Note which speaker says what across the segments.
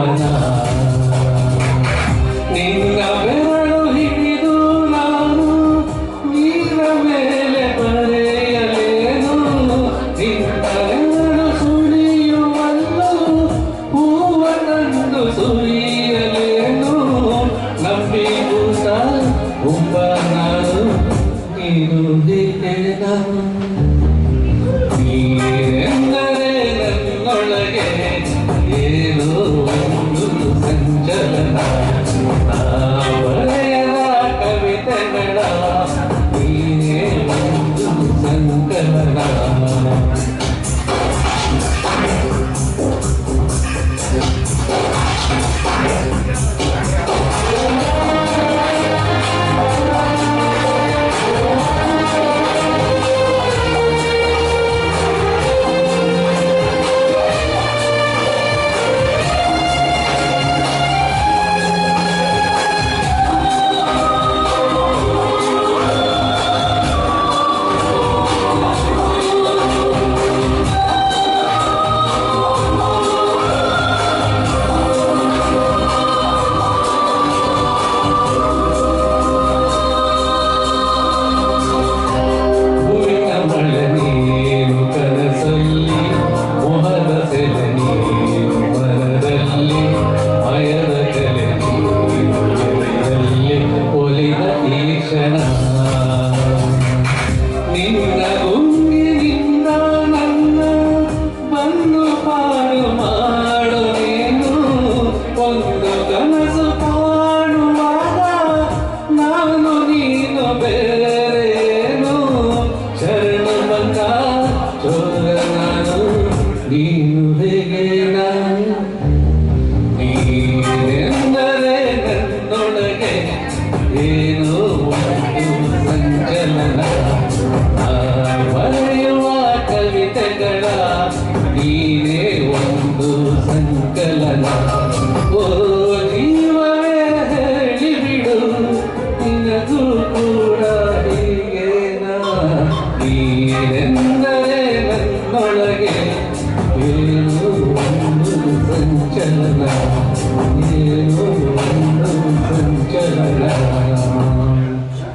Speaker 1: ಮನ ನಿನ್ನ ಬೆರಳು ಹಿಡಿದು ನಾನು ನೀರ ಮೇಲೆ ಬರೆಯಲೇನು ನಿನ್ನ ಸುಳಿಯುವಲ್ಲೂ ಹೂವನಂದು ಸುರಿಯಲೇನು ನಂಬಿಭೂತ ಒಬ್ಬ ನಾನು ನೀನು ದಿಕ್ಕಿನ ನೀರೆಂದರೆ ನನ್ನೊಳಗೆ ಏನೋ ಒಂದು ಸಂಚಲನ ಬರೆಯದ ಕವಿತೆಗಳ ನೀನೇ ಒಂದು ಸಂಕಲನ ನಿನ್ನ ಗುಂಗಿನಿಂದ ನನ್ನ ಬಂದು ಪಾಡು ಮಾಡು ನೀನು ಒಂದು ಕನಸು ಕಾಣುವಾಗ ನಾನು ನೀನು ಬೇರೇನು ಶರಣು ಬಂದ ಚೋರ ನಾನು ನೀನು ಹೇಗೆ ನಾನು ನೀನೆಂದರೆ ನನ್ನೊಳಗೆ ಏನೋ ಒಂದು ಸಂಚಲನ ಬರೆಯುವ ಕವಿತೆಗಳ ನೀನೇ ಒಂದು ಸಂಕಲನ ಓ ಜೀವವೇ ಹೇಳಿಬಿಡು ನಿನಗೂ ಕೂಡ ಹೀಗೇನಾ ನೀನೆಂದರೆ ನನ್ನೊಳಗೆ ಏನೋ ಒಂದು ಸಂಚಲನ ಏನೋ ಒಂದು ಸಂಚಲನ.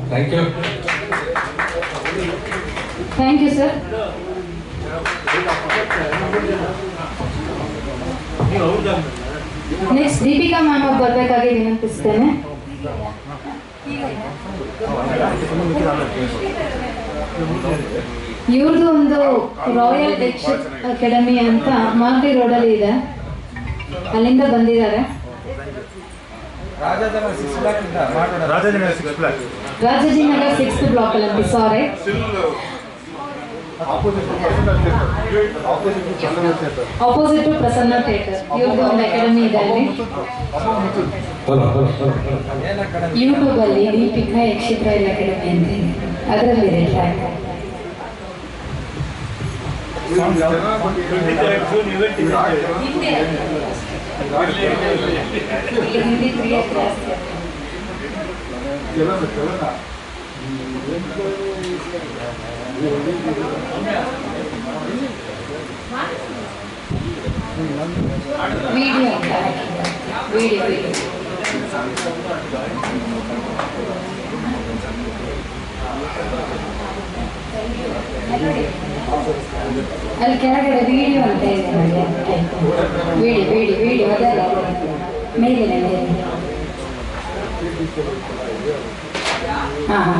Speaker 1: Thank you.
Speaker 2: Thank you sir. Next Deepika ma'am ಅವ್ರು ಬರಬೇಕಾಗಿ ವಿನಂತಿಸ್ತೇನೆ. ಇವ್ರದ್ದು ಒಂದು ರಾಯಲ್ ಡೆಚ್ ಅಕಾಡೆಮಿ ಅಂತ ಮಾರ್ಗಿ ರೋಡಲ್ಲಿ ಇದೆ, ಅಲ್ಲಿಂದ ಬಂದಿದ್ದಾರೆ. ರಾಜಾಜಿನಗರ್ 6th ಬ್ಲಾಕ್ ಅಲ್ಲಿ ಸಾರಿ ಆಪೋಸಿಟ್ ಟು ಪ್ರಸನ್ನ ಥಿಯೇಟರ್. ಇವ್ರದ್ದು ಒಂದು ಅಕಾಡೆಮಿ ಇದೆ ಅಲ್ಲಿ. ಯೂಟ್ಯೂಬ್ ಅಲ್ಲಿ ದೀಪಿಕಾ ಯಕ್ಷಿತ್ರಾಯಲ್ ಅಕಾಡೆಮಿ ಅಂತ ಇದೆ, ಅದರಲ್ಲಿದೆ ಟ್ರ್ಯಾಕ್. ಹಿಂದಿ 3 ಕ್ಲಾಸ್ ವಿಡಿಯೋ ಅಲ್ಲಿ ಕೆಳಗಡೆ ವಿಡಿಯೋ ಅಂತ ಇದೆ ನೋಡಿ. ವಿಡಿಯೋ ಅದಲ್ಲ ಮೇಲಿನ ಹಾಂ